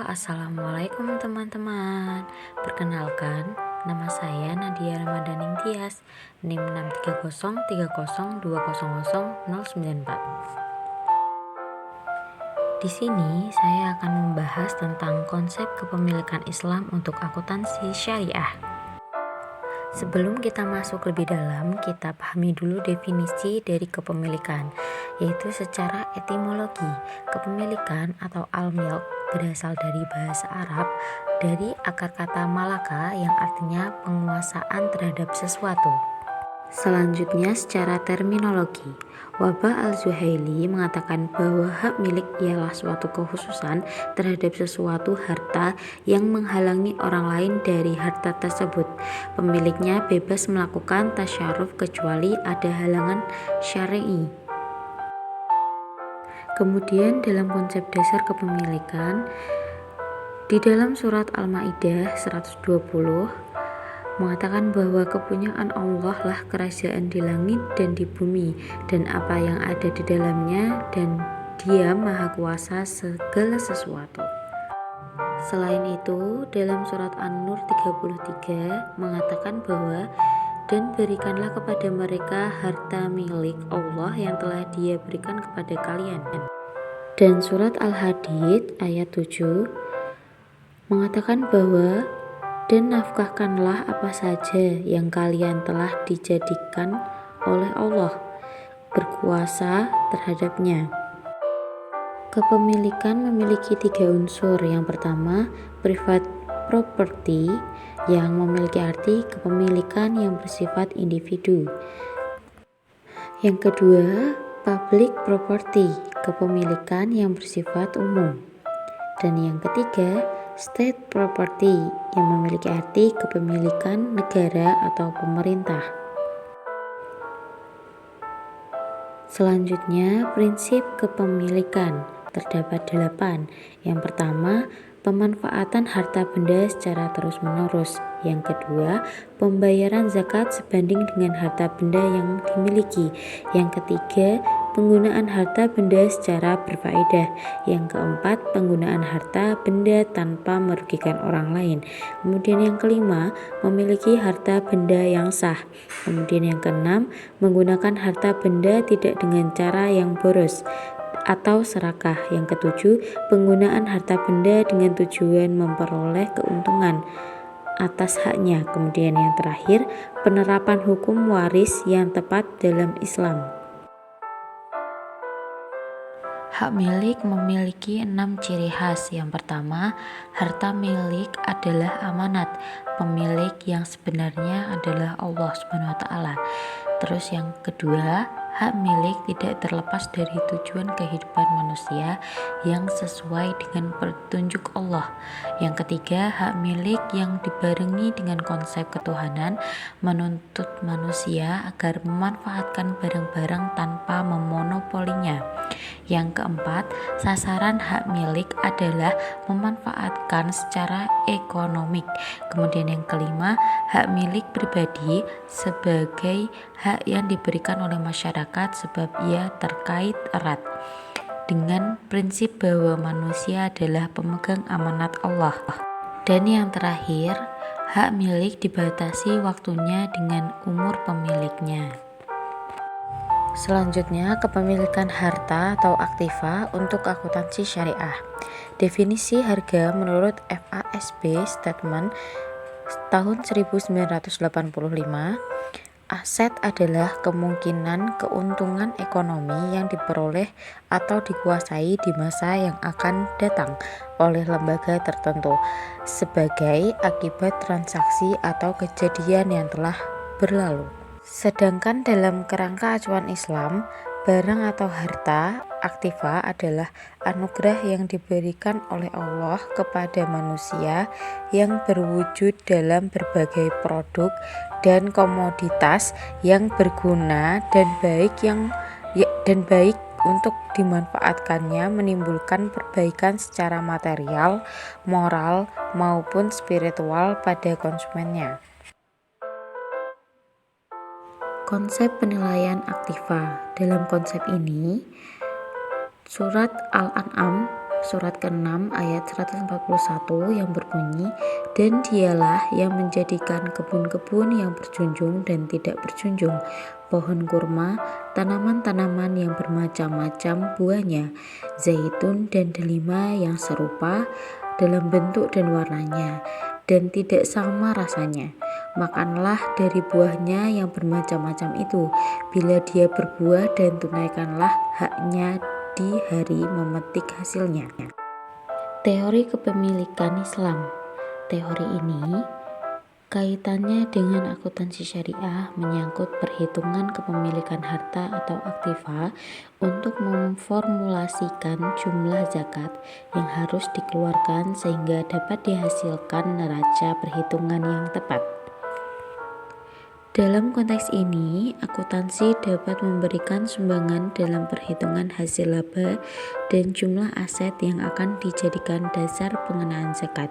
Assalamualaikum teman-teman. Perkenalkan, nama saya Nadia Ramadaning Tias, NIM 63030200094. Di sini saya akan membahas tentang konsep kepemilikan Islam untuk akuntansi syariah. Sebelum kita masuk lebih dalam, kita pahami dulu definisi dari kepemilikan, yaitu secara etimologi. Kepemilikan atau al-milk berasal dari bahasa Arab, dari akar kata malaka yang artinya penguasaan terhadap sesuatu. Selanjutnya secara terminologi, Wahbah al-Zuhaili mengatakan bahwa hak milik ialah suatu kekhususan terhadap sesuatu harta yang menghalangi orang lain dari harta tersebut. Pemiliknya bebas melakukan tasyaruf kecuali ada halangan syar'i. Kemudian dalam konsep dasar kepemilikan, di dalam surat Al-Maidah 120 mengatakan bahwa kepunyaan Allah lah kerajaan di langit dan di bumi dan apa yang ada di dalamnya, dan Dia Maha Kuasa segala sesuatu. Selain itu, dalam surat An-Nur 33 mengatakan bahwa dan berikanlah kepada mereka harta milik Allah yang telah Dia berikan kepada kalian. Dan surat Al-Hadid ayat 7 mengatakan bahwa dan nafkahkanlah apa saja yang kalian telah dijadikan oleh Allah berkuasa terhadapnya. Kepemilikan memiliki 3 unsur. Yang pertama, private property yang memiliki arti kepemilikan yang bersifat individu. Yang kedua, public property, kepemilikan yang bersifat umum. Dan yang ketiga, state property yang memiliki arti kepemilikan negara atau pemerintah. Selanjutnya, prinsip kepemilikan terdapat 8. Yang pertama, pemanfaatan harta benda secara terus-menerus. Yang kedua, pembayaran zakat sebanding dengan harta benda yang dimiliki. Yang ketiga, penggunaan harta benda secara berfaedah. Yang keempat, penggunaan harta benda tanpa merugikan orang lain. Kemudian yang kelima, memiliki harta benda yang sah. Kemudian yang keenam, menggunakan harta benda tidak dengan cara yang boros atau serakah. Yang ketujuh, penggunaan harta benda dengan tujuan memperoleh keuntungan atas haknya. Kemudian yang terakhir, penerapan hukum waris yang tepat dalam Islam. Hak milik memiliki 6 ciri khas. Yang pertama, harta milik adalah amanat. Pemilik yang sebenarnya adalah Allah SWT. Terus yang kedua, hak milik tidak terlepas dari tujuan kehidupan manusia yang sesuai dengan petunjuk Allah. Yang ketiga, hak milik yang dibarengi dengan konsep ketuhanan menuntut manusia agar memanfaatkan barang-barang tanpa memonopolinya. Yang keempat, sasaran hak milik adalah memanfaatkan secara ekonomik. Kemudian yang kelima, hak milik pribadi sebagai hak yang diberikan oleh masyarakat sebab ia terkait erat dengan prinsip bahwa manusia adalah pemegang amanat Allah. Dan yang terakhir, hak milik dibatasi waktunya dengan umur pemiliknya. Selanjutnya, kepemilikan harta atau aktiva untuk akuntansi syariah. Definisi harga menurut FASB Statement tahun 1985, aset adalah kemungkinan keuntungan ekonomi yang diperoleh atau dikuasai di masa yang akan datang oleh lembaga tertentu sebagai akibat transaksi atau kejadian yang telah berlalu. Sedangkan dalam kerangka acuan Islam, barang atau harta aktiva adalah anugerah yang diberikan oleh Allah kepada manusia yang berwujud dalam berbagai produk dan komoditas yang berguna dan baik untuk dimanfaatkannya, menimbulkan perbaikan secara material, moral, maupun spiritual pada konsumennya. Konsep penilaian aktiva. Dalam konsep ini, surat Al-An'am surat ke-6 ayat 141 yang berbunyi, "Dan dialah yang menjadikan kebun-kebun yang berjunjung dan tidak berjunjung, pohon kurma, tanaman-tanaman yang bermacam-macam buahnya, zaitun dan delima yang serupa dalam bentuk dan warnanya, dan tidak sama rasanya. Makanlah dari buahnya yang bermacam-macam itu, bila dia berbuah, dan tunaikanlah haknya di hari memetik hasilnya." Teori kepemilikan Islam. Teori ini kaitannya dengan akuntansi syariah menyangkut perhitungan kepemilikan harta atau aktiva untuk memformulasikan jumlah zakat yang harus dikeluarkan sehingga dapat dihasilkan neraca perhitungan yang tepat. Dalam konteks ini, akuntansi dapat memberikan sumbangan dalam perhitungan hasil laba dan jumlah aset yang akan dijadikan dasar pengenaan zakat,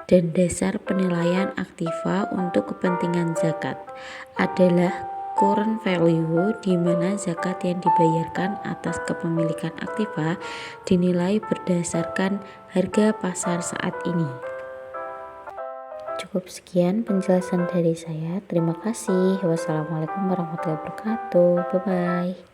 dan dasar penilaian aktiva untuk kepentingan zakat adalah current value, di mana zakat yang dibayarkan atas kepemilikan aktiva dinilai berdasarkan harga pasar saat ini. Cukup sekian penjelasan dari saya. Terima kasih. Wassalamualaikum warahmatullahi wabarakatuh. Bye bye.